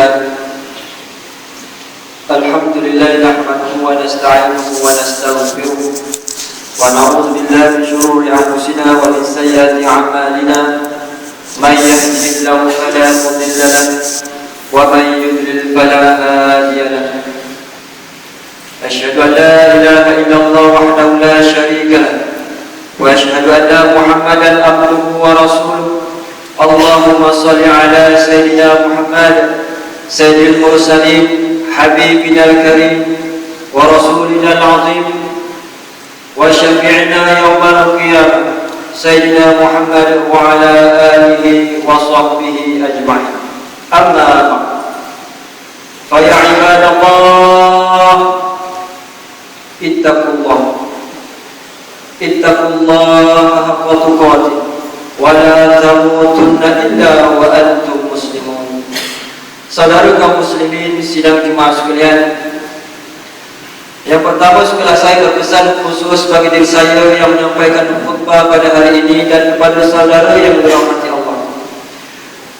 لله الحمد لله نحمده ونستعينه ونستغفره ونعوذ بالله من شرور أنفسنا ومن سيئات أعمالنا من يهده الله فلا مضل له ومن يضلل فلا هادي له أشهد أن لا إله إلا الله وحده لا شريك له وأشهد أن محمدا عبده ورسوله اللهم صل على سيدنا محمد سيد المرسلين حبيبنا الكريم ورسولنا العظيم وشفيعنا يوم القيامة سيدنا محمد وعلى آله وصحبه أجمعين أما بعد فيا عباد الله اتقوا الله حق تقاته ولا تموتن إلا وأنتم مسلمون. Saudara kaum muslimin sidang jemaah sekalian, yang pertama setelah saya berpesan khusus bagi diri saya yang menyampaikan khutbah pada hari ini dan kepada saudara yang dirahmati Allah.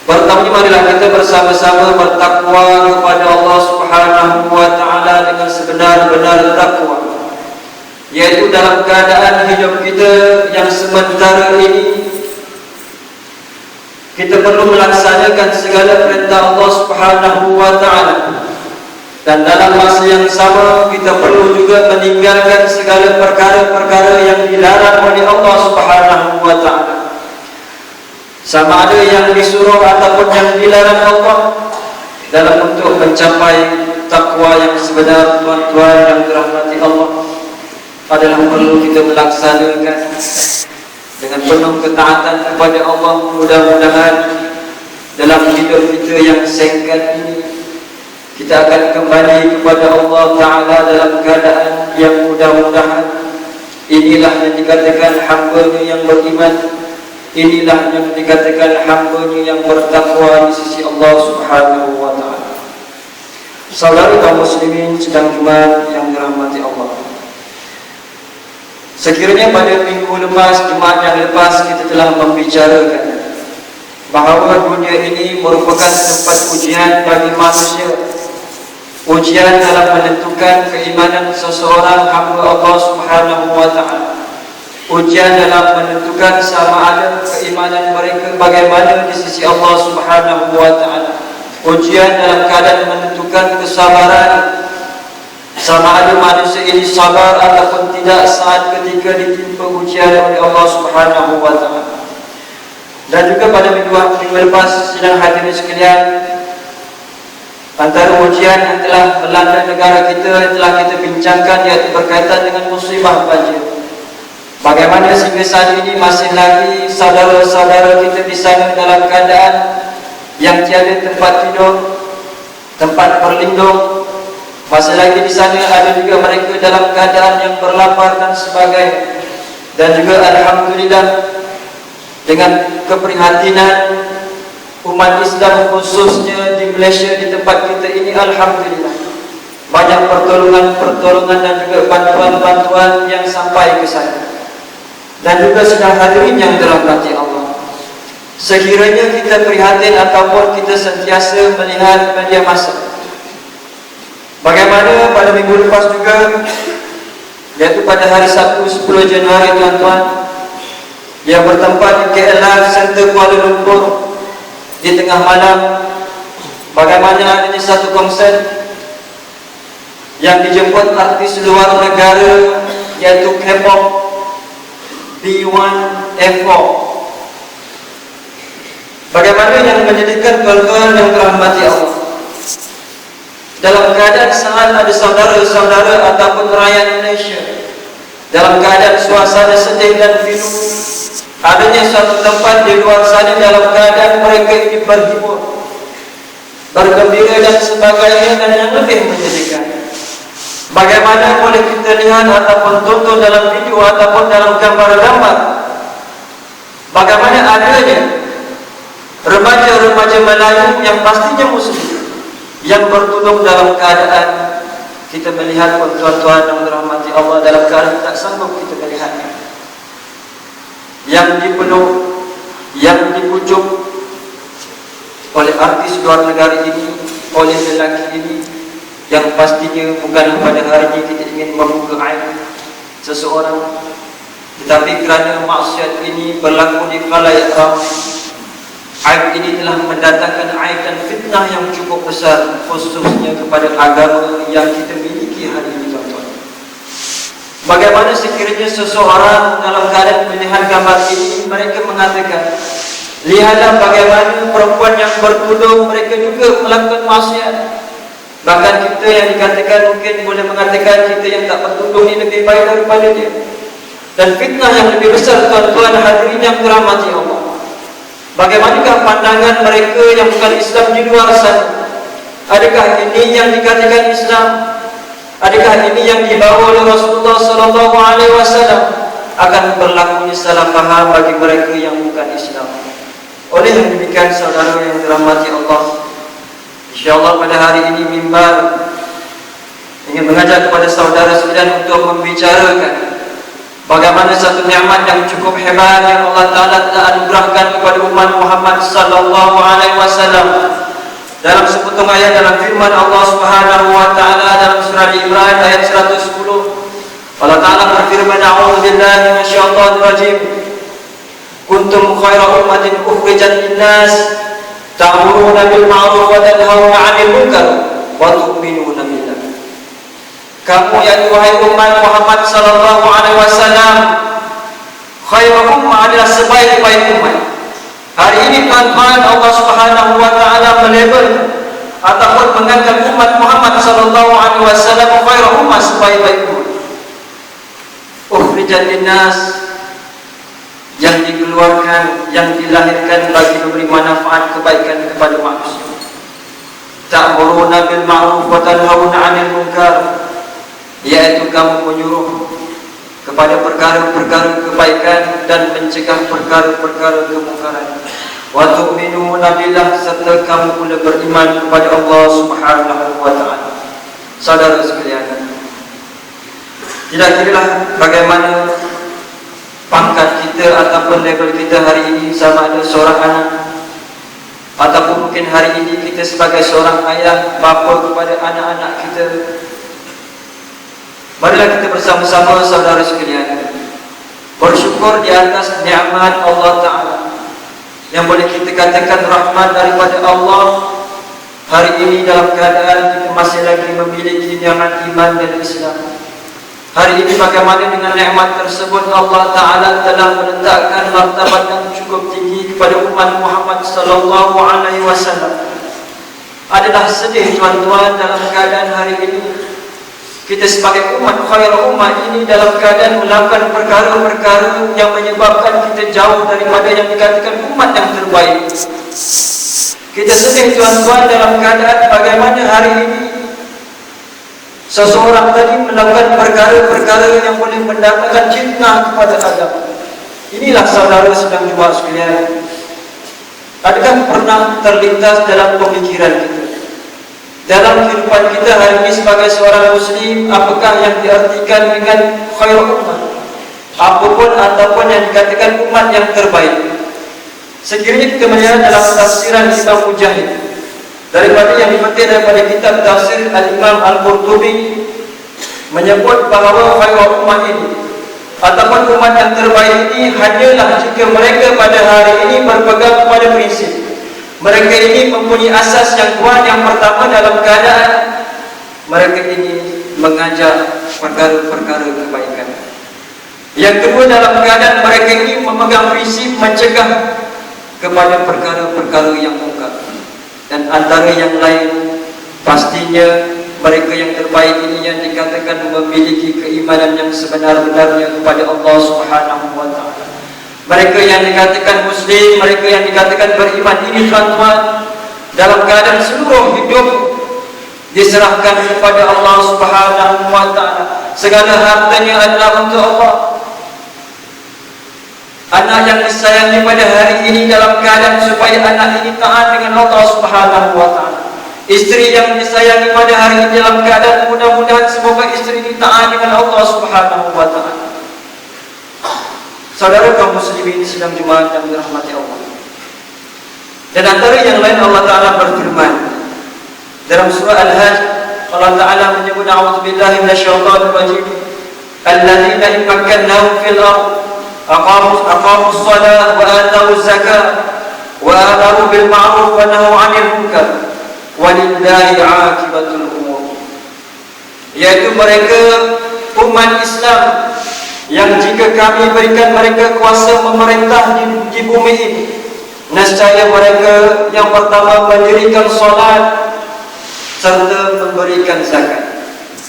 Pertama, marilah kita bersama-sama bertakwa kepada Allah Subhanahu wa taala dengan sebenar-benar takwa, yaitu dalam keadaan hidup kita yang sementara ini kita perlu melaksanakan segala perintah Allah Subhanahu wa taala, dan dalam masa yang sama kita perlu juga meninggalkan segala perkara-perkara yang dilarang oleh Allah Subhanahu wa taala, sama ada yang disuruh ataupun yang dilarang Allah, dalam untuk mencapai takwa yang sebenar. Tuan-tuan yang dirahmati Allah, adalah perlu kita melaksanakan dengan penuh ketaatan kepada Allah. Mudah-mudahan dalam hidup kita yang singkat ini kita akan kembali kepada Allah Ta'ala dalam keadaan yang mudah-mudahan inilah yang dikatakan hamba-Nya yang beriman, inilah yang dikatakan hamba-Nya yang bertakwa di sisi Allah Subhanahu wa taala. Saudara kaum muslimin sedang Jumat yang dirahmati Allah, sekiranya pada minggu lepas, Jumat yang lepas, kita telah membicarakan bahawa dunia ini merupakan tempat ujian bagi manusia, ujian dalam menentukan keimanan seseorang hamba Allah Subhanahu wa taala, ujian dalam menentukan sama ada keimanan mereka bagaimana di sisi Allah Subhanahu wa taala, ujian dalam keadaan menentukan kesabaran, sama ada manusia ini sabar ataupun tidak saat ketika ditimpa ujian oleh Allah Subhanahu wa taala. Dan juga pada minggu lepas sidang hadirin sekalian, antara ujian yang telah melanda negara kita yang telah kita bincangkan iaitu berkaitan dengan musibah banjir. Bagaimana sehingga saat ini masih lagi saudara-saudara kita di sana dalam keadaan yang tiada tempat tidur, tempat berlindung. Masih lagi di sana ada juga mereka dalam keadaan yang berlapar dan sebagainya. Dan juga alhamdulillah dengan keprihatinan umat Islam khususnya di Malaysia, di tempat kita ini, alhamdulillah banyak pertolongan dan juga bantuan-bantuan yang sampai ke sana. Dan juga sedang hadirin yang dirahmati Allah, sekiranya kita prihatin ataupun kita sentiasa melihat media massa, bagaimana pada minggu lepas juga, iaitu pada hari Sabtu 10 Januari tuan-tuan, yang bertempat di KL serta Kuala Lumpur, di tengah malam, bagaimana adanya satu konsert yang dijemput artis luar negara, iaitu K-pop B1A4. Bagaimana yang menjadikan tuan-tuan yang dirahmati Allah, dalam keadaan saat ada saudara-saudara ataupun rakyat Malaysia dalam keadaan suasana sedih dan pilu, adanya suatu tempat di luar sana dalam keadaan mereka ini berhibur, bergembira dan sebagainya. Dan yang lebih menjadikan, bagaimana boleh kita lihat ataupun tonton dalam video ataupun dalam gambar-gambar, bagaimana adanya remaja-remaja Melayu yang pastinya muslim yang bertudung dalam keadaan kita melihat tuan-tuan yang dirahmati Allah dalam keadaan tak sanggup kita melihatnya, yang dipeluk, yang dipujuk oleh artis luar negara ini oleh lelaki ini, yang pastinya bukan pada hari ini kita ingin membuka aib seseorang, tetapi kerana maksiat ini berlaku di khalayak ramai, aib ini telah mendatangkan aib dan fitnah yang cukup besar, khususnya kepada agama yang kita miliki hari ini, tuan-tuan. Bagaimana sekiranya seseorang dalam keadaan melihat gambar ini, mereka mengatakan, lihatlah bagaimana perempuan yang bertudung, mereka juga melakukan maksiat. Bahkan kita yang dikatakan mungkin boleh mengatakan kita yang tak bertudung ini lebih baik daripada dia. Dan fitnah yang lebih besar, tuan-tuan hadirin yang dirahmati Allah, bagaimanakah pandangan mereka yang bukan Islam di luar sana? Adakah ini yang dikatakan Islam? Adakah ini yang dibawa oleh Rasulullah sallallahu alaihi wasallam? Akan berlakunya salah faham bagi mereka yang bukan Islam. Oleh yang demikian, saudara yang dirahmati Allah, InsyaAllah pada hari ini mimbar ingin mengajak kepada saudara sekalian untuk membicarakan bagaimana satu nikmat yang cukup hebat yang Allah Ta'ala telah anugerahkan kepada umat Muhammad sallallahu alaihi wasallam. Dalam sepotong ayat dalam firman Allah Subhanahu wa Ta'ala dalam surah Al-Imran ayat 110, Allah Ta'ala berfirman, a'udzubillahi minasyaitonir rajim, kuntum khaira ummatin ukhrijat lin-nas ta'muruna bil ma'ruf wa tanhauna 'anil munkar wa tu'minuna billah. Kamu ya wahai umat Muhammad sallallahu alaihi wasallam, khairul ummah adalah sebaik-baik umat. Hari ini tuan-tuan, Allah Subhanahu wa Ta'ala melabel ataupun mengangkat umat Muhammad sallallahu alaihi wasallam khairul ummah, sebaik-baik umat. Ukhrijat lin-nas, yang dikeluarkan, yang dilahirkan bagi memberi manfaat kebaikan kepada manusia. Ta'muruna bil ma'ruf wa tanhauna 'anil munkar, yaitu kamu menyuruh kepada perkara-perkara kebaikan dan mencegah perkara-perkara kemungkaran. Wa tu'minuna billah, serta kamu pula beriman kepada Allah Subhanahu wa Ta'ala. Saudara sekalian, tidak kiralah bagaimana pangkat kita ataupun level kita hari ini, sama ada seorang anak ataupun mungkin hari ini kita sebagai seorang ayah, bapa kepada anak-anak kita, marilah kita bersama-sama saudara sekalian bersyukur di atas nikmat Allah Ta'ala yang boleh kita katakan rahmat daripada Allah. Hari ini dalam keadaan kita masih lagi memiliki nikmat iman dan Islam. Hari ini bagaimana dengan nikmat tersebut Allah Ta'ala telah meletakkan martabat yang cukup tinggi kepada umat Muhammad sallallahu alaihi wasallam. Adalah sedih tuan-tuan dalam keadaan hari ini kita sebagai umat khairul ummah ini dalam keadaan melakukan perkara-perkara yang menyebabkan kita jauh daripada yang dikatakan umat yang terbaik. Kita sedih tuan-tuan dalam keadaan bagaimana hari ini seseorang tadi melakukan perkara-perkara yang boleh mendatangkan fitnah kepada agama. Inilah saudara sedang jemaah sekalian, adakah pernah terlintas dalam pemikiran kita, dalam kehidupan kita hari ini sebagai seorang muslim, apakah yang diartikan dengan khairul ummah, apapun ataupun yang dikatakan umat yang terbaik? Sekiranya kita melihat dalam tafsiran Imam Mujahid, daripada yang dipetik daripada kitab tafsir Al-Imam Al-Qurtubi, menyebut bahawa khairul ummah ini ataupun umat yang terbaik ini hanyalah jika mereka pada hari ini berpegang kepada prinsip. Mereka ini mempunyai asas yang kuat. Yang pertama, dalam keadaan mereka ini mengajak perkara-perkara kebaikan. Yang kedua, dalam keadaan mereka ini memegang prinsip mencegah kepada perkara-perkara yang mungkar. Dan antara yang lain, pastinya mereka yang terbaik ini yang dikatakan memiliki keimanan yang sebenar-benarnya kepada Allah Subhanahu wa Ta'ala. Mereka yang dikatakan muslim, mereka yang dikatakan beriman ini tuan-tuan, dalam keadaan seluruh hidup diserahkan kepada Allah Subhanahu wa Ta'ala. Segala hartanya adalah untuk Allah. Anak yang disayangi pada hari ini dalam keadaan supaya anak ini taat dengan Allah Subhanahu wa Ta'ala. Isteri yang disayangi pada hari ini dalam keadaan mudah-mudahan semoga isteri ini taat dengan Allah Subhanahu wa Ta'ala. Saudara kaum muslimin sedang jemaat yang dirahmati Allah. Dan antara yang lain Allah Ta'ala berfirman Dalam surah Al-Hajj Allah Ta'ala menyebut a'udzubillahi minasyaitonir rajim alladzina in makkannahum fil ardh aqamus shalah wa atawuz zakah wa amaru bil ma'ruf wa nahaw 'anil munkar walillahi 'aqibatul umur, yaitu mereka umat Islam yang jika kami berikan mereka kuasa memerintah di bumi ini, nescaya mereka yang pertama mendirikan solat serta memberikan zakat,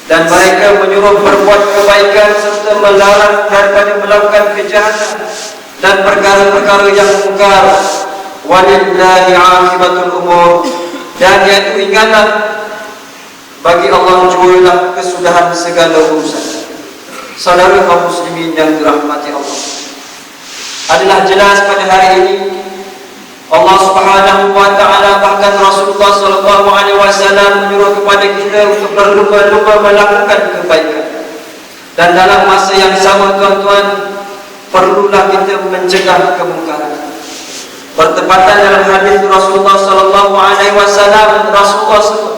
dan mereka menyuruh berbuat kebaikan serta melarang daripada melakukan kejahatan dan perkara-perkara yang mungkar. Walillahi 'aqibatul umur, dan yaitu ingatlah bagi Allah jualah kesudahan segala urusan. Saudara kaum muslimin yang dirahmati Allah, adalah jelas pada hari ini Allah Subhanahu wa Ta'ala, bahkan Rasulullah sallallahu alaihi wasallam menyuruh kepada kita untuk berlumba-lumba melakukan kebaikan. Dan dalam masa yang sama tuan-tuan, perlulah kita mencegah kemungkaran. Bertepatan dalam hadis Rasulullah sallallahu alaihi wasallam, Rasulullah sebut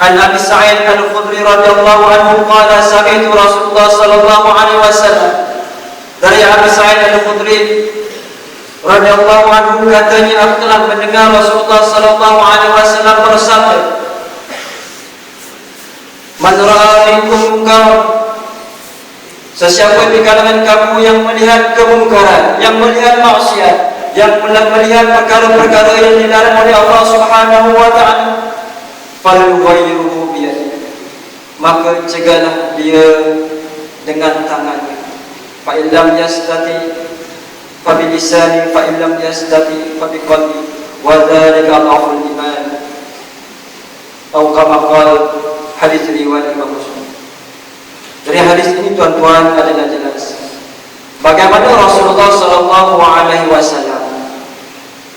An Abi Sa'id Al-Khudri radhiyallahu anhu qala sami'tu Rasulullah sallallahu alaihi wasallam, dari Abi Sa'id Al-Khudri radhiyallahu anhu katanya, aku telah mendengar Rasulullah sallallahu alaihi wasallam bersabda, man ra'a minkum munkaran, sesiapa di kalangan kamu yang melihat kemungkaran, yang melihat maksiat, yang melihat perkara-perkara yang dilarang oleh Allah Subhanahu wa Ta'ala, falyughayyirhu biyadihi, maka cegahlah dia dengan tangannya. Fa illam yastati fa bilisani, fa illam yastati fa biqalbi, wa dzalika dhaful iman. Atau kama qala, hadis riwayat Imam Muslim. Dari hadis ini tuan-tuan adalah jelas bagaimana Rasulullah sallallahu alaihi wasallam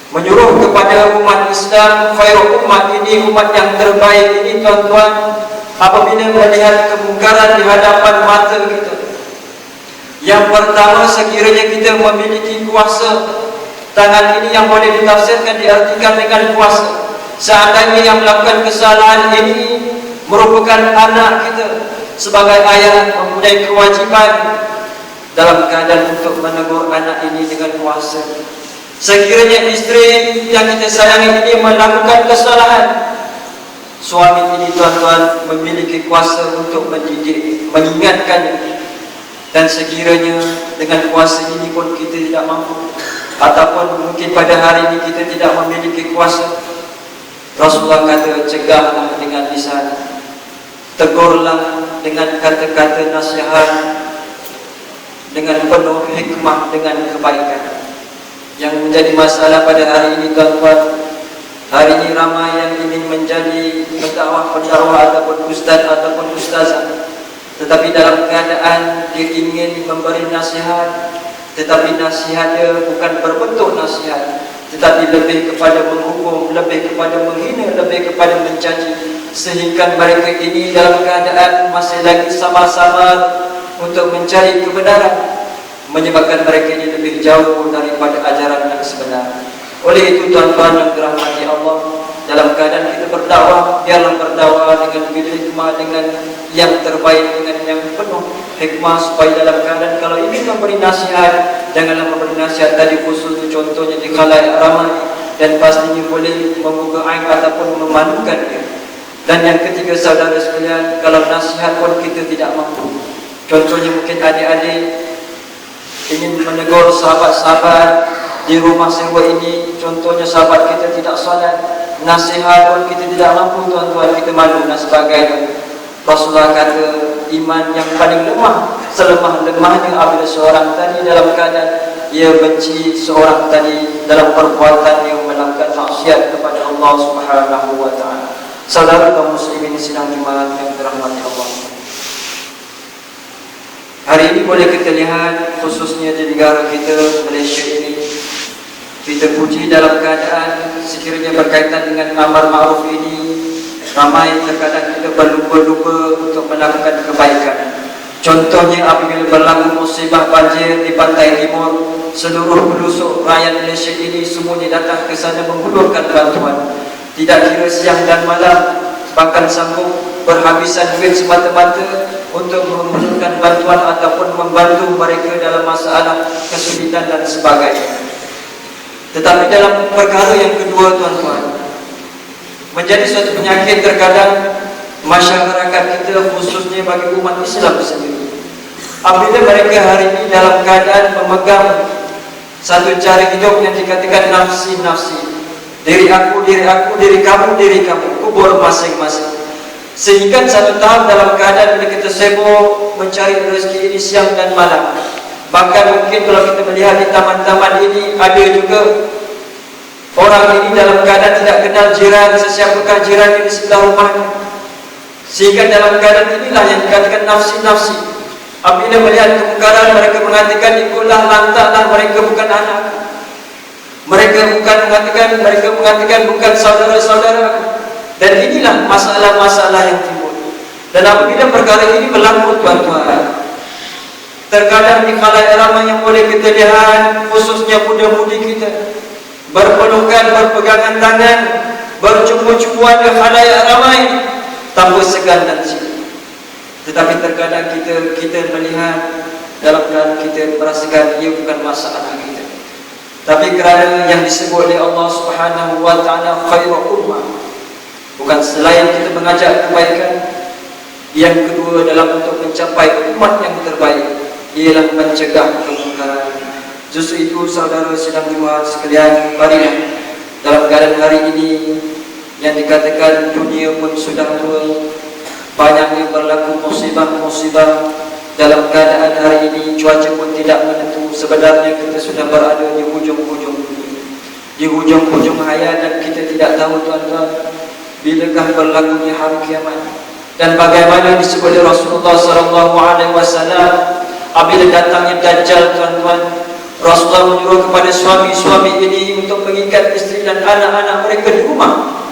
menyuruh kepada umat Islam, khairul umat ini, umat yang terbaik ini tuan-tuan, apabila melihat kemungkaran di hadapan mata kita, yang pertama, sekiranya kita memiliki kuasa, tangan ini yang boleh ditafsirkan, diartikan dengan kuasa. Seandainya yang melakukan kesalahan ini merupakan anak kita, sebagai ayah mempunyai kewajiban dalam keadaan untuk menegur anak ini dengan kuasa. Sekiranya istri yang kita sayangi ini melakukan kesalahan, suami ini tuan-tuan memiliki kuasa untuk mendidik, mengingatkannya. Dan sekiranya dengan kuasa ini pun kita tidak mampu, ataupun mungkin pada hari ini kita tidak memiliki kuasa, Rasulullah kata, cegahlah dengan lisan, tegurlah dengan kata-kata nasihat, dengan penuh hikmah, dengan kebaikan. Yang menjadi masalah pada hari ini tuan-tuan, hari ini ramai yang ingin menjadi pendakwah ataupun ustaz ataupun ustazah, tetapi dalam keadaan dia ingin memberi nasihat, tetapi nasihat dia bukan berbentuk nasihat, tetapi lebih kepada menghukum, lebih kepada menghina, lebih kepada mencaci, sehingga mereka ini dalam keadaan masih lagi sama-sama untuk mencari kebenaran, menyebabkan mereka ini lebih jauh daripada ajaran yang sebenar. Oleh itu tuan-tuan yang dirahmati Allah, dalam keadaan kita berdakwah, biarlah berdakwah dengan hikmah, dengan yang terbaik, dengan yang penuh hikmah, supaya dalam keadaan kalau ingin memberi nasihat, janganlah memberi nasihat tadi khusus contohnya di khalayak ramai, dan pastinya boleh membuka aib ataupun memalukan dia. Dan yang ketiga saudara sekalian, kalau nasihat pun kita tidak mampu, contohnya mungkin adik-adik ingin menegur sahabat-sahabat di rumah sewa ini, contohnya sahabat kita tidak salat, nasihat pun kita tidak mampu tuan-tuan, kita malu dan sebagainya. Rasulullah kata, iman yang paling lemah, selemah-lemahnya apabila seorang tadi dalam keadaan ia benci seorang tadi dalam perbuatan yang melakukan maksiat kepada Allah Subhanahu wa Ta'ala. Saudara kaum muslimin sidang jemaat yang dirahmati Allah, hari ini boleh kita lihat khususnya di negara kita Malaysia ini, kita puji dalam keadaan sekiranya berkaitan dengan amar ma'ruf ini, ramai terkadang kita berlupa-lupa untuk melakukan kebaikan. Contohnya apabila berlaku musibah banjir di pantai timur, seluruh penduduk rakyat Malaysia ini semuanya datang ke sana menghulurkan bantuan. tidak kira siang dan malam, bahkan sanggup berhabisan duit semata-mata untuk memerlukan bantuan ataupun membantu mereka dalam masalah kesulitan dan sebagainya. Tetapi dalam perkara yang kedua, tuan-tuan, menjadi suatu penyakit terkadang masyarakat kita, khususnya bagi umat Islam sendiri, apabila mereka hari ini dalam keadaan memegang satu cara hidup yang dikatakan nafsi-nafsi, diri aku, diri kamu, kubur masing-masing, sehingga satu tahap dalam keadaan kita sibuk mencari rezeki ini siang dan malam. Bahkan mungkin kalau kita melihat di taman-taman ini, ada juga orang ini dalam keadaan tidak kenal jiran, sesiapakah jiran di sebelah rumahnya, sehingga dalam keadaan inilah yang dikatakan nafsi-nafsi. Apabila melihat kemungkaran, mereka mengatakan ikutlah, lantaklah, mereka bukan anak, mereka mengatakan bukan saudara-saudara. Dan inilah masalah-masalah yang timbul. Dan apabila perkara ini berlaku, tuan-tuan, terkadang di khalayak ramai yang boleh kita lihat, khususnya muda-mudi kita, berpelukan, berpegangan tangan, bercumbu-cumbuan di khalayak ramai tanpa segan dan silu. Tetapi terkadang kita melihat dalam keadaan kita merasakan ia bukan masalah kita. Tapi kerana yang disebut oleh Allah Subhanahu wa taala khairul ummah, bukan selain kita mengajak kebaikan, yang kedua dalam untuk mencapai umat yang terbaik ialah mencegah kemungkaran. Justru itu, saudara sidang Jumaat sekalian, marilah dalam keadaan hari ini yang dikatakan dunia pun sudah tua, banyaknya berlaku musibah-musibah. Dalam keadaan hari ini cuaca pun tidak menentu. Sebenarnya kita sudah berada di hujung-hujung dunia, di hujung-hujung hayat, dan kita tidak tahu, tuan-tuan, bilakah berlakunya hari kiamat. Dan bagaimana disebut oleh Rasulullah SAW, apabila datangnya Dajjal, tuan-tuan, Rasulullah menyuruh kepada suami-suami ini untuk mengikat isteri dan anak-anak mereka di rumah,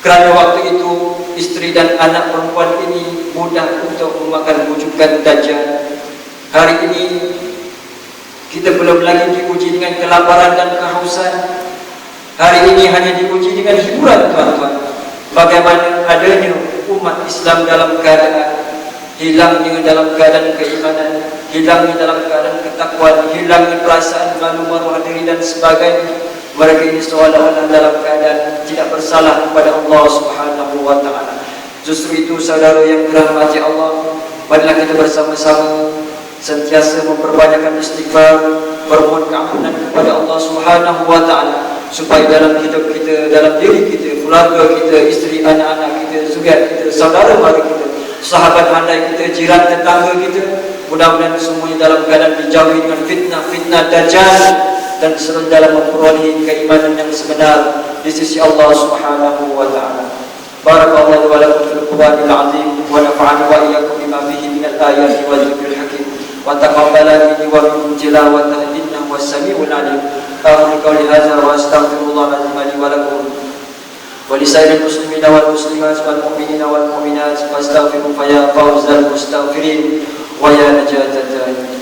kerana waktu itu isteri dan anak perempuan ini mudah untuk memakan bujukan Dajjal. Hari ini kita belum lagi diuji dengan kelaparan dan kehausan. Hari ini hanya diuji dengan hiburan, tuan-tuan. Bagaimana adanya umat Islam dalam keadaan hilangnya dalam keadaan keimanan, hilangnya dalam keadaan ketakwaan, hilangnya perasaan malu maruah diri dan sebagainya. Mereka ini seolah-olah dalam keadaan tidak bersalah kepada Allah Subhanahu wa taala. Justru itu, saudara yang dirahmati Allah, marilah kita bersama-sama sentiasa memperbanyakkan istighfar, bermohon keampunan kepada Allah Subhanahu wa taala, supaya dalam hidup kita, dalam diri kita, keluarga kita, isteri, anak-anak kita, zuriat kita, saudara mara kita, sahabat handai kita, jiran tetangga kita, mudah-mudahan semuanya dalam keadaan dijauhi dengan fitnah-fitnah Dajjal, dan selalu dalam memperolehi keimanan yang sebenar di sisi Allah Subhanahu wa taala. Barakallahu wa lakum fil Qur'anil azim, wa nafa'ani wa iyyakum bima fihi minal ayati wal dzikril hakim, wa taqabbala minni wa minkum tilawatahu innahu was-sami'ul 'alim. Aqulu qawli hadza wa astaghfirullah al-azim li wa lakum wa li sa'iril muslimina wal muslimat wal mu'minina wal mu'minat fastaghfiru fa ya fawzal mustaghfirin wa ya najatat ta'imin.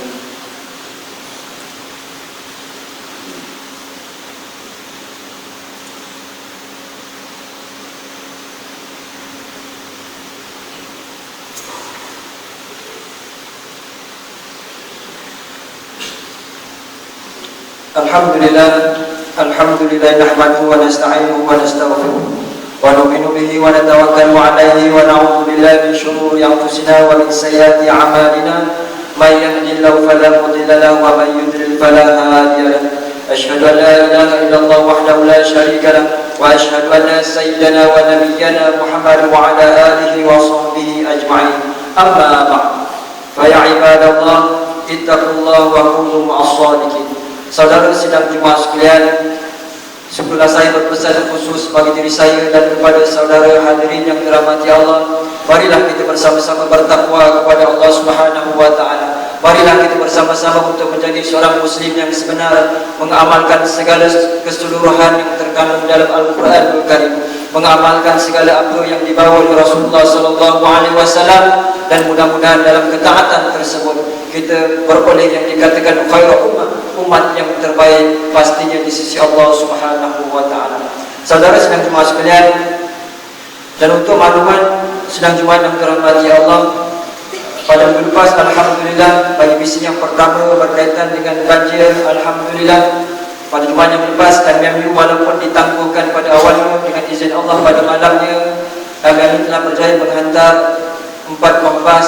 Alhamdulillah nahmaduhu wa nasta'inuhu wa nastaghfiruh wa nu'minu bihi wa natawakkalu 'alaihi wa na'udzu billahi min shururi anfusina wa min sayyiati a'malina, may yahdihillahu fala mudilla lahu wa may yudlil fala hadiya lahu. Asyhadu an la ilaha illallah wahdahu la syarika lahu wa asyhadu anna sayyidana wa nabiyyana Muhammadan wa 'ala alihi wa sahbihi ajma'in. Amma ba'd. Fa ya ibadallah, ittaqullaha wa kunu ma'as shadiqin. Saudara sidang Jumaat sekalian, syukurlah saya berpesan khusus bagi diri saya dan kepada saudara hadirin yang dirahmati Allah. Marilah kita bersama-sama bertakwa kepada Allah Subhanahu wa taala. Marilah kita bersama-sama untuk menjadi seorang muslim yang sebenar, mengamalkan segala keseluruhan yang terkandung dalam Al-Quranul Karim, mengamalkan segala apa yang dibawa oleh Rasulullah sallallahu alaihi wasallam, dan mudah-mudahan dalam ketaatan tersebut kita beroleh yang dikatakan khairul ummah, umat yang terbaik pastinya di sisi Allah Subhanahu wa taala. Saudara sidang Jumaat sekalian, dan untuk makluman sidang Jumaat yang terhormati Allah, pada minggu lepas alhamdulillah bagi misi yang pertama berkaitan dengan banjir, alhamdulillah pada Jumaat yang lepas MMU walaupun ditangguhkan pada awalnya dengan izin Allah pada malamnya, kami telah berjaya menghantar 4 kompas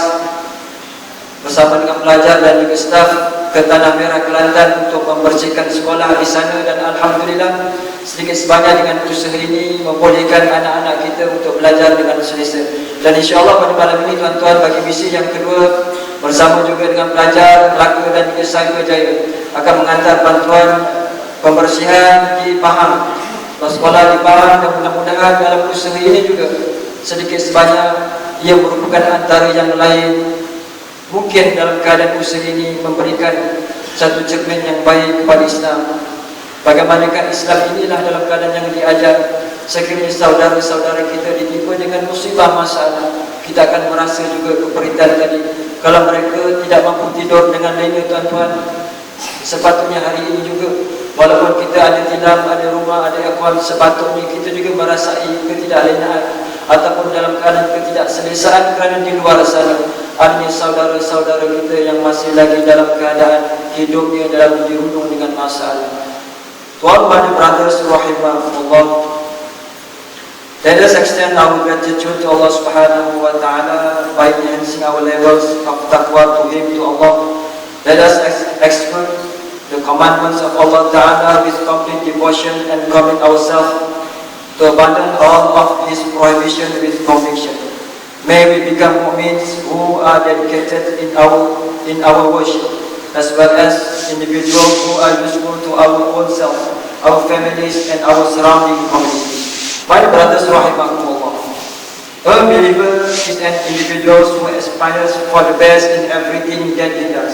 bersama dengan pelajar dan juga staf ke Tanah Merah Kelantan untuk membersihkan sekolah di sana, dan alhamdulillah sedikit sebanyak dengan usaha ini membolehkan anak-anak kita untuk belajar dengan selesa. Dan insya-Allah pada malam ini tuan-tuan bagi misi yang kedua bersama juga dengan pelajar Melaka dan juga Cyber Jaya akan mengantar bantuan pembersihan di Pahang, sekolah di Pahang, dan mudah-mudahan dalam usaha ini juga sedikit sebanyak ia merupakan antara yang lain mungkin dalam keadaan usaha ini memberikan satu cermin yang baik kepada Islam. Bagaimanakah Islam inilah dalam keadaan yang diajar. Sekiranya saudara-saudara kita ditimpa dengan musibah masalah, kita akan merasa juga keperitan tadi. Kalau mereka tidak mampu tidur dengan lena, tuan-tuan, sepatutnya hari ini juga walaupun kita ada tilam, ada rumah, ada aircon, sepatutnya kita juga merasai ketidaklenaan ataupun dalam keadaan ketidakselesaan kerana di luar sana adanya saudara-saudara kita yang masih lagi dalam keadaan hidupnya dalam dirundung dengan masalah. Tuan-tuan, brothers rahimahumullah, let us extend our gratitude to Allah Subhanahu wa Ta'ala by enhancing our levels of taqwa to Him, to Allah. Let us execute the commandments of Allah Ta'ala with complete devotion and commit ourselves to abandon all of His prohibition with conviction. May we become mu'mins who are dedicated in our worship, as well as individuals who are useful to our own self, our families, and our surrounding communities. My brothers rahimahumullah, a believer is an individual who aspires for the best in everything that he does.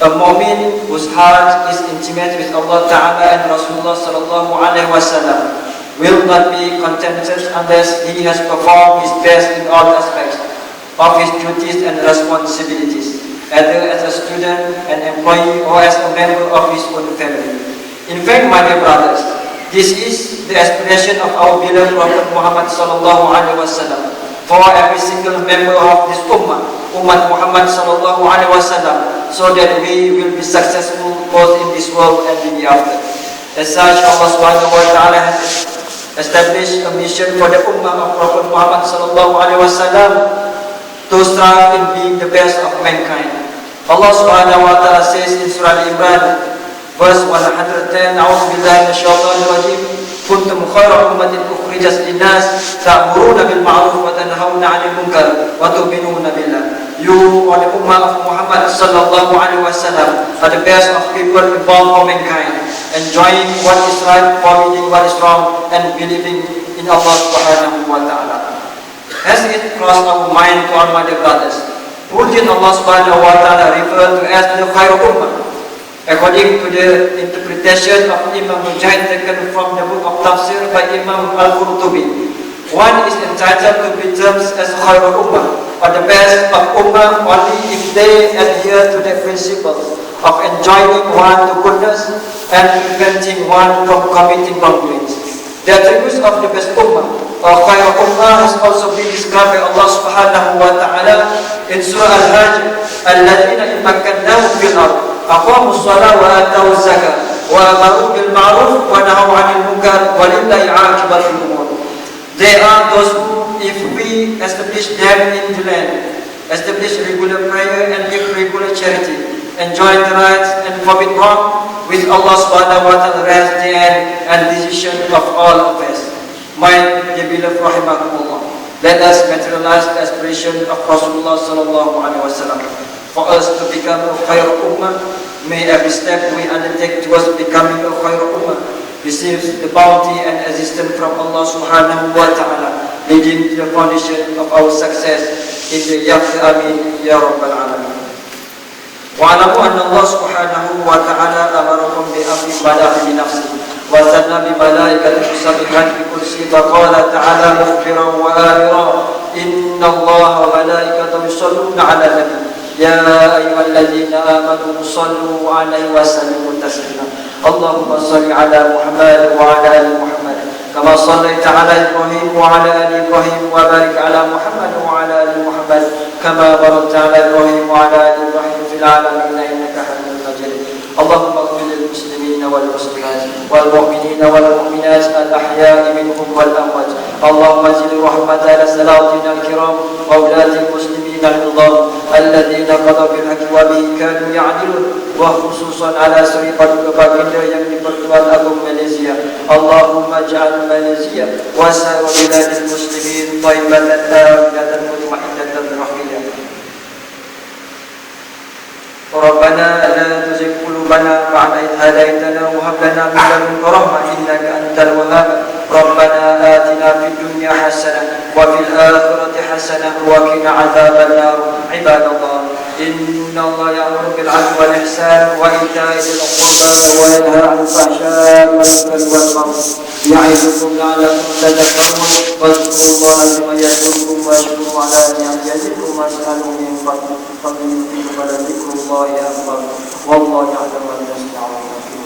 A mu'min whose heart is intimate with Allah Ta'ala and Rasulullah Sallallahu Alaihi Wasallam will not be contented unless he has performed his best in all aspects of his duties and responsibilities, either as a student, an employee, or as a member of his own family. In fact, my dear brothers, this is the aspiration of our beloved Prophet Muhammad Sallallahu Alaihi Wasallam for every single member of this ummah Muhammad Sallallahu Alaihi Wasallam, so that we will be successful both in this world and in the after. As such, Allah Subhanahu wa Ta'ala has established a mission for the ummah of Prophet Muhammad Sallallahu Alaihi Wasallam to strive in being the best of mankind. Allah Subhanahu wa Ta'ala says in Surah Al-Imran, verse 110, A'udzubillahi minasyaitonir rajim, kuntum khayra ummatin ukhrijat lin-nas ta'muruna bil ma'ruf wa tanhauna 'anil munkar wa tu'minuna billah. You are the ummah of Muhammad Sallallahu Alaihi Wasallam are the best of people involved for mankind, enjoying what is right, forbidding what is wrong, and believing in Allah Subhanahu wa Ta'ala. Has it crossed our mind to our dear brothers, who did Allah Subhanahu wa Ta'ala refer to as the Khairu Ummah? According to the interpretation of Imam Mujahid taken from the book of Tafsir by Imam Al-Qurtubi, one is entitled to be termed as Khairu Ummah, or the best of Ummah, only if they adhere to the principles of enjoining one to goodness and preventing one from committing wrongdoings. The attributes of the best Ummah or Khairu Ummah has also been described by Allah Subhanahu wa Ta'ala in Surah Al-Hajj, Alladhina imakkannahum fil ardh aqamus shalah wa atawuz zakah wa amaru bil ma'ruf wa nahaw 'anil munkar wa lillahi 'aqibatul umur. They are those who, if we establish them in the land, establish regular prayer and give regular charity, enjoy the rights and forbid wrong, with Allah Subhanahu wa Ta'ala as the end and decision of all affairs. My dear beloved rahimahumullah, let us materialize the aspiration of Rasulullah Sallallahu Alaihi Wasallam for us to become a Khairu Ummah. May every step we undertake towards becoming a Khairu Ummah receives the bounty and assistance from Allah Subhanahu wa Ta'ala, leading to the foundation of our success in the Yaqti Amin Ya Rabbal Alamin. Wa'alamu anna Allah Subhanahu wa Ta'ala amarakum bi amri bada'a bi nafsi wa sanna bi malaikati musabbihat bi kursi faqala ta'ala mukhbiran wa amira inna Allah wa malaikatahu yusalluna 'ala nabi ya ayyuhalladzina amanu sallu 'alaihi wa sallimu taslima. Allahumma salli 'ala Muhammad wa 'ala ali Muhammad كما صليت على إبراهيم وعلى آل إبراهيم وبارك على محمد وعلى آل محمد كما باركت على إبراهيم وعلى آل إبراهيم في العالمين إنك حميد مجيد. اللهم اغفر للمسلمين والمسلمات والمؤمنين والمؤمنات الأحياء منهم والأموات. اللهم زد رحمة على سلاطين الكرام وولاة المسلمين العظام الذين قضوا بالحق وبه كانوا يعدلون، وخصوصا على سرقة baginda yang dipertuan agung Malaysia. Allahumma ja'al Malaysia wa sa'ir biladil muslimin thayyibatan aminatan mutma'innatan rahmiyah. Rabbana la tuzigh qulubana ba'da idh hadaytana wa hab lana min ladunka rahmah innaka antal wahhab. Rabbana atina fid dunya hasanah wa fil akhirati hasanah wa qina adzaban nar. Ibadallah, inna Allah ya'muru bil 'adli wal ihsan wa ita'i dhil qurba wa yanha 'anil fahsya'i wal munkari wal baghi ya'idukum la'allakum tadhakkarun. Fadhkurullaha lima yadhkurkum wa yashkuru 'ala ni'amihi yazidkum wa yas'aluhu min fadlihi wa la dhikrullahi akbar. Wallahu ya'lamu ma tasna'un.